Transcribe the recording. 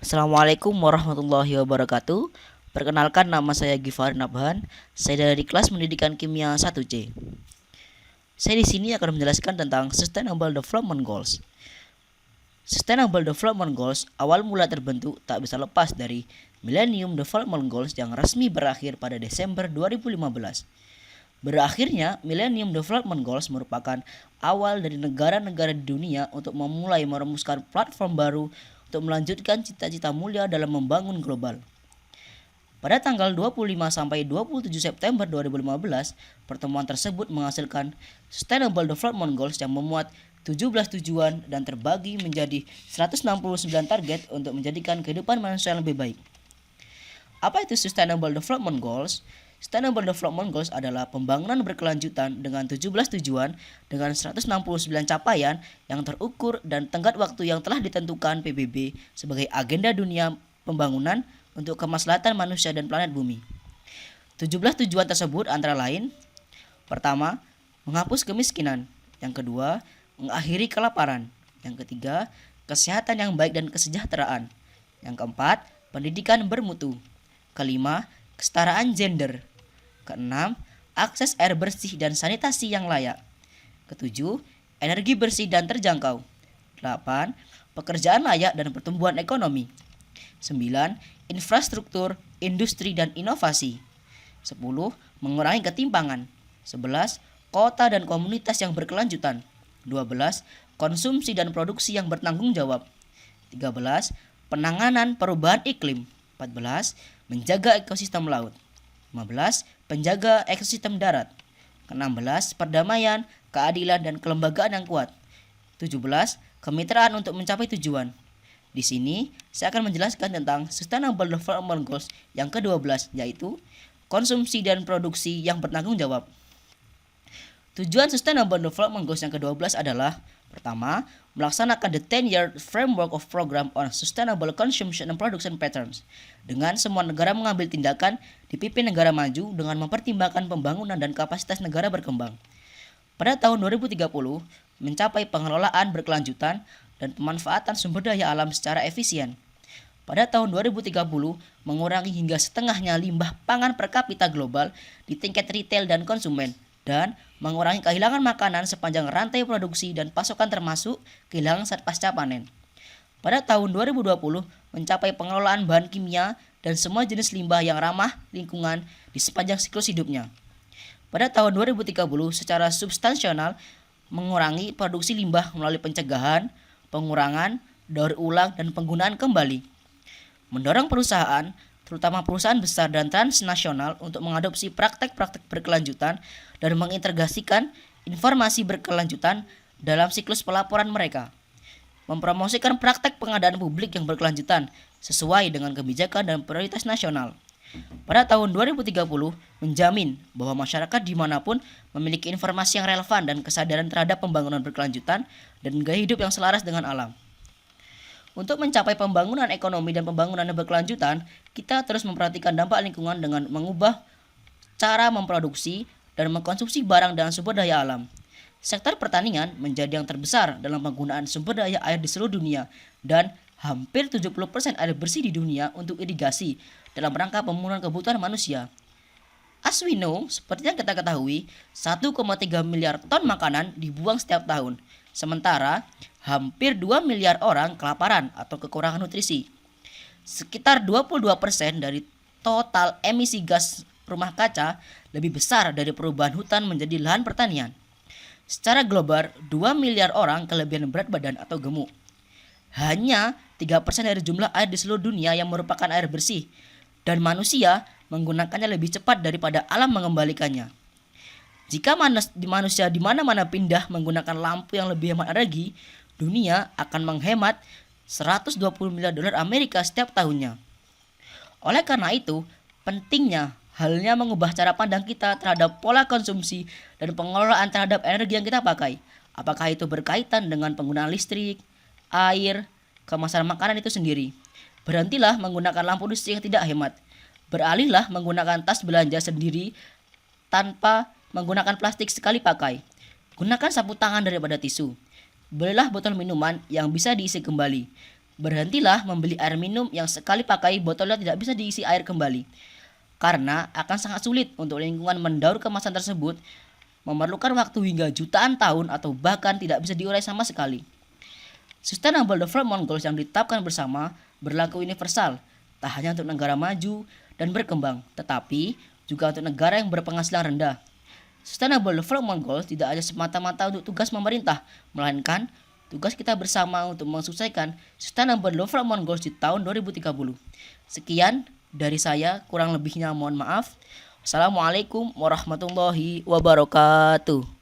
Assalamualaikum warahmatullahi wabarakatuh. Perkenalkan, nama saya Givari Nabhan. Saya dari kelas Pendidikan Kimia 1C. Saya di sini akan menjelaskan tentang Sustainable Development Goals. Sustainable Development Goals awal mula terbentuk tak bisa lepas dari Millennium Development Goals yang resmi berakhir pada Desember 2015. Berakhirnya Millennium Development Goals merupakan awal dari negara-negara di dunia untuk memulai merumuskan platform baru untuk melanjutkan cita-cita mulia dalam membangun global. Pada tanggal 25 sampai 27 September 2015, pertemuan tersebut menghasilkan Sustainable Development Goals yang memuat 17 tujuan dan terbagi menjadi 169 target untuk menjadikan kehidupan manusia yang lebih baik. Apa itu Sustainable Development Goals? Sustainable Development Goals adalah pembangunan berkelanjutan dengan 17 tujuan dengan 169 capaian yang terukur dan tenggat waktu yang telah ditentukan PBB sebagai agenda dunia pembangunan untuk kemaslahatan manusia dan planet bumi. 17 tujuan tersebut antara lain: pertama, menghapus kemiskinan; yang kedua, mengakhiri kelaparan; yang ketiga, kesehatan yang baik dan kesejahteraan; yang keempat, pendidikan bermutu; kelima, kesetaraan gender; keenam, akses air bersih dan sanitasi yang layak; ketujuh, energi bersih dan terjangkau; delapan, pekerjaan layak dan pertumbuhan ekonomi; sembilan, infrastruktur, industri dan inovasi; sepuluh, mengurangi ketimpangan; sebelas, kota dan komunitas yang berkelanjutan; dua belas, konsumsi dan produksi yang bertanggung jawab; tiga belas, penanganan perubahan iklim; 14, menjaga ekosistem laut; 15, penjaga ekosistem darat; 16, perdamaian, keadilan dan kelembagaan yang kuat; 17, kemitraan untuk mencapai tujuan. Di sini, saya akan menjelaskan tentang Sustainable Development Goals yang ke-12, yaitu konsumsi dan produksi yang bertanggung jawab. Tujuan Sustainable Development Goals yang ke-12 adalah: pertama, melaksanakan the 10-year framework of program on sustainable consumption and production patterns, dengan semua negara mengambil tindakan dipimpin negara maju dengan mempertimbangkan pembangunan dan kapasitas negara berkembang. Pada tahun 2030, mencapai pengelolaan berkelanjutan dan pemanfaatan sumber daya alam secara efisien. Pada tahun 2030, mengurangi hingga setengahnya limbah pangan per kapita global di tingkat retail dan konsumen, dan mengurangi kehilangan makanan sepanjang rantai produksi dan pasokan termasuk kehilangan saat pasca panen. Pada tahun 2020, mencapai pengelolaan bahan kimia dan semua jenis limbah yang ramah lingkungan di sepanjang siklus hidupnya. Pada tahun 2030, secara substansial mengurangi produksi limbah melalui pencegahan, pengurangan, daur ulang, dan penggunaan kembali. Mendorong perusahaan, terutama perusahaan besar dan transnasional, untuk mengadopsi praktek-praktek berkelanjutan dan mengintegrasikan informasi berkelanjutan dalam siklus pelaporan mereka. Mempromosikan praktek pengadaan publik yang berkelanjutan sesuai dengan kebijakan dan prioritas nasional. Pada tahun 2030, menjamin bahwa masyarakat dimanapun memiliki informasi yang relevan dan kesadaran terhadap pembangunan berkelanjutan dan gaya hidup yang selaras dengan alam. Untuk mencapai pembangunan ekonomi dan pembangunan yang berkelanjutan, kita terus memperhatikan dampak lingkungan dengan mengubah cara memproduksi dan mengkonsumsi barang dan sumber daya alam. Sektor pertanian menjadi yang terbesar dalam penggunaan sumber daya air di seluruh dunia, dan hampir 70% air bersih di dunia untuk irigasi dalam rangka pemenuhan kebutuhan manusia. As we know, seperti yang kita ketahui, 1,3 miliar ton makanan dibuang setiap tahun. Sementara, hampir 2 miliar orang kelaparan atau kekurangan nutrisi. Sekitar 22% dari total emisi gas rumah kaca lebih besar dari perubahan hutan menjadi lahan pertanian. Secara global, 2 miliar orang kelebihan berat badan atau gemuk. Hanya 3% dari jumlah air di seluruh dunia yang merupakan air bersih, dan manusia menggunakannya lebih cepat daripada alam mengembalikannya. Jika manusia di mana-mana pindah menggunakan lampu yang lebih hemat energi, dunia akan menghemat 120 miliar dolar Amerika setiap tahunnya. Oleh karena itu, pentingnya halnya mengubah cara pandang kita terhadap pola konsumsi dan pengelolaan terhadap energi yang kita pakai. Apakah itu berkaitan dengan penggunaan listrik, air, kemasan makanan itu sendiri. Berhentilah menggunakan lampu listrik yang tidak hemat. Beralihlah menggunakan tas belanja sendiri tanpa menggunakan plastik sekali pakai. Gunakan sapu tangan daripada tisu. Belilah botol minuman yang bisa diisi kembali. Berhentilah membeli air minum yang sekali pakai botolnya tidak bisa diisi air kembali, karena akan sangat sulit untuk lingkungan mendaur kemasan tersebut, memerlukan waktu hingga jutaan tahun atau bahkan tidak bisa diurai sama sekali. Sustainable Development Goals yang ditetapkan bersama berlaku universal, tak hanya untuk negara maju dan berkembang, tetapi juga untuk negara yang berpenghasilan rendah. Sustainable Development Goals tidak hanya semata-mata untuk tugas pemerintah, melainkan tugas kita bersama untuk mensukseskan Sustainable Development Goals di tahun 2030. Sekian dari saya, kurang lebihnya mohon maaf. Wassalamualaikum warahmatullahi wabarakatuh.